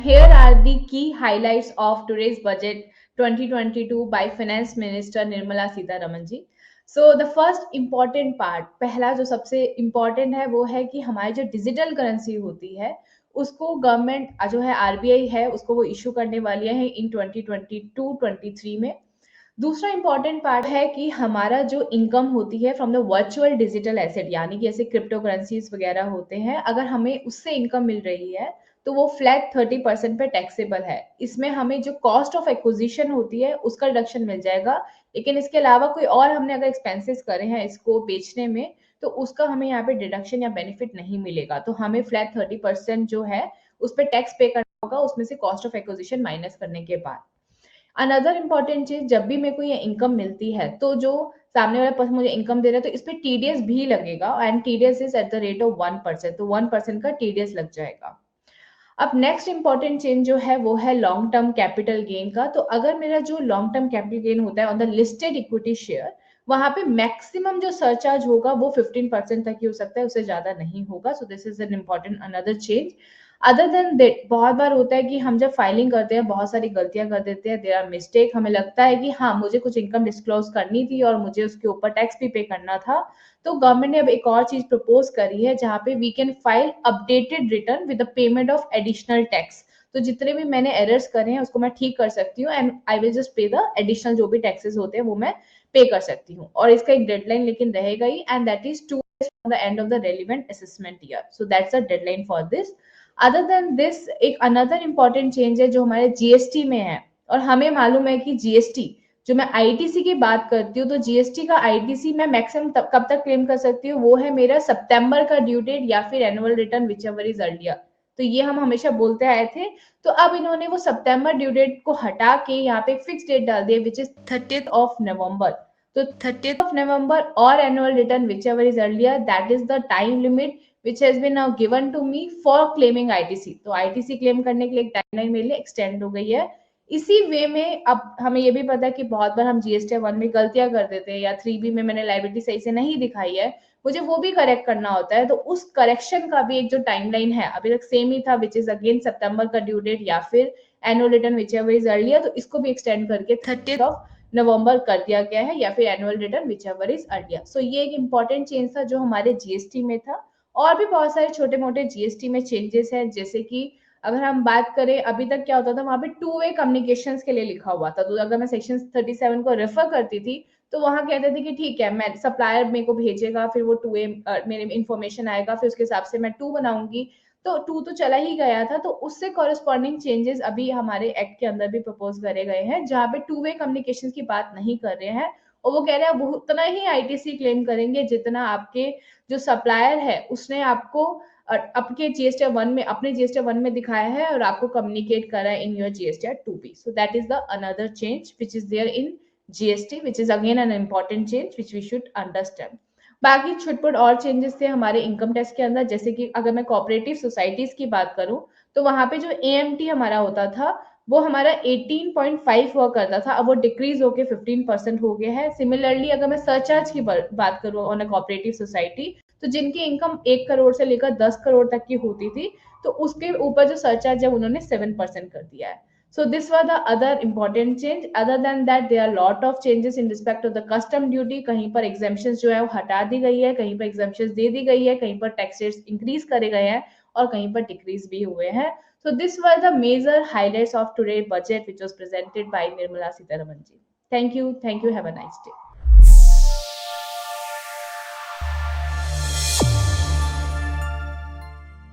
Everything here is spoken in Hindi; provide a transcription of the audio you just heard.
Here are the key highlights of today's budget 2022 by Finance Minister Nirmala Sitharaman ji. So the first important part, पहला जो सबसे important है वो है कि हमारी जो डिजिटल करेंसी होती है उसको गवर्नमेंट जो है आरबीआई है उसको वो इशू करने वाली है इन 2022-23 में. दूसरा इंपॉर्टेंट पार्ट है कि हमारा जो इनकम होती है from the virtual digital asset यानी कि ऐसे क्रिप्टो करेंसीज वगैरह होते हैं, अगर हमें उससे इनकम मिल रही है तो वो फ्लैट 30% पे टैक्सेबल है. इसमें हमें जो कॉस्ट ऑफ एक्विजिशन होती है उसका रिडक्शन मिल जाएगा, लेकिन इसके अलावा कोई और हमने अगर एक्सपेंसेस करे हैं इसको बेचने में तो उसका हमें यहाँ पे डिडक्शन या बेनिफिट नहीं मिलेगा. तो हमें फ्लैट 30% जो है उस पर टैक्स पे करना होगा, उसमें से कॉस्ट ऑफ एक्विजिशन माइनस करने के बाद. अनदर इम्पॉर्टेंट चीज, जब भी मेरे को ये इनकम मिलती है तो जो सामने वाला पर्सन मुझे इनकम दे रहा है तो इस पे टीडीएस भी लगेगा and TDS is at the rate of 1%, तो 1% का टीडीएस लग जाएगा. अब नेक्स्ट इंपॉर्टेंट चेंज जो है वो है लॉन्ग टर्म कैपिटल गेन का. तो अगर मेरा जो लॉन्ग टर्म कैपिटल गेन होता है on the listed equity share, वहां पे मैक्सिमम जो सरचार्ज होगा वो 15% तक ही हो सकता है, उससे ज्यादा नहीं होगा. So this is an important another change. Other than that बहुत बार होता है कि हम जब फाइलिंग करते हैं बहुत सारी गलतियां कर देते हैं, देयर आर मिस्टेक. हमें लगता है कि हाँ मुझे कुछ इनकम डिस्क्लोज करनी थी और मुझे उसके ऊपर टैक्स भी पे करना था. तो गवर्नमेंट ने अब एक और चीज प्रपोज करी है जहां पे we can file updated return with the payment of additional tax. तो जितने भी मैंने एरर्स करे हैं उसको मैं ठीक कर सकती हूँ एंड आई विल जस्ट पे द एडिशनल जो भी टैक्सेस होते हैं वो मैं पे कर सकती हूँ. और इसका एक डेडलाइन लेकिन रहेगा ही and that is 2 from the end of the relevant assessment year. So that's the deadline for this. Other than this एक अनदर इंपॉर्टेंट चेंज है जो हमारे जीएसटी में है. और हमें मालूम है कि जीएसटी जो मैं आईटीसी की बात करती हूँ तो जीएसटी का आईटीसी मैं मैक्सिमम कब तक क्लेम कर सकती हूँ, वो है मेरा सितंबर का ड्यू डेट या फिर annual return whichever is earlier. तो ये हम हमेशा बोलते आए थे. तो अब इन्होंने वो सितंबर ड्यू डेट को हटा के यहाँ पे फिक्स डेट डाल दिया which is 30th of November. तो 30th of November और annual return whichever is earlier, that is the time limit which has been now given to me for claiming ITC. तो ITC क्लेम करने के लिए एक टाइमलाइन मेरे लिए एक्सटेंड हो गई है. इसी वे में अब हमें ये भी पता है कि बहुत बार हम जीएसटी 1 में गलतियां कर देते हैं या 3B में मैंने लाइबिलिटी सही से नहीं दिखाई है, मुझे वो भी करेक्ट करना होता है. तो उस करेक्शन का भी एक जो टाइमलाइन है अभी तक सेम ही था विच इज अगेन सितंबर का ड्यू डेट या फिर annual return whichever is earlier. तो इसको भी एक्सटेंड करके 30th of November कर दिया गया है या फिर annual return whichever is earlier. So ये एक इंपॉर्टेंट चेंज था जो हमारे जीएसटी में था. और भी बहुत सारे छोटे मोटे जीएसटी में चेंजेस हैं, जैसे कि अगर हम बात करें अभी तक क्या होता था वहां पे 2 वे कम्युनिकेशन के लिए लिखा हुआ था. तो अगर मैं सेक्शन 37 को रेफर करती थी तो वहां कहते थे कि ठीक है मैं सप्लायर मेरे को भेजेगा फिर वो 2 वे मेरे इन्फॉर्मेशन आएगा फिर उसके हिसाब से मैं 2 बनाऊंगी. तो 2 तो चला ही गया था. तो उससे कॉरेस्पॉन्डिंग चेंजेस अभी हमारे एक्ट के अंदर भी प्रपोज करे गए हैं जहां पे 2 वे कम्युनिकेशन की बात नहीं कर रहे हैं. और वो कह रहे हैं वो उतना ही आईटीसी क्लेम करेंगे जितना आपके जो सप्लायर है उसने आपको आपके जीएसटी 1 में अपने जीएसटी 1 में दिखाया है और आपको कम्युनिकेट करा है in your GST 2B. So that is the another change which is there in GST which is again an important change which we should understand. बाकी छुटपुट और चेंजेस थे हमारे इनकम टैक्स के अंदर, जैसे कि अगर मैं कोऑपरेटिव सोसाइटीज की बात करूं तो वहां पे जो एएमटी हमारा होता था वो हमारा 18.5 हुआ करता था, अब वो डिक्रीज होके 15% हो गया है. सिमिलरली अगर मैं सरचार्ज की बात करूं ऑन अ कोऑपरेटिव सोसाइटी तो जिनकी इनकम 1 करोड़ से लेकर 10 करोड़ तक की होती थी तो उसके ऊपर जो सरचार्ज है उन्होंने 7% कर दिया है. So this were the other important change. Other than that, there are lot of changes in respect of the custom duty. कहीं पर exemptions जो है वो हटा दी गई है, कहीं पर exemptions दे दी गई है, कहीं पर taxes increase करे गए हैं और कहीं पर decrease भी हुए हैं. So this were the major highlights of today's budget which was presented by Nirmala Sitharaman ji. Thank you. Thank you. Have a nice day.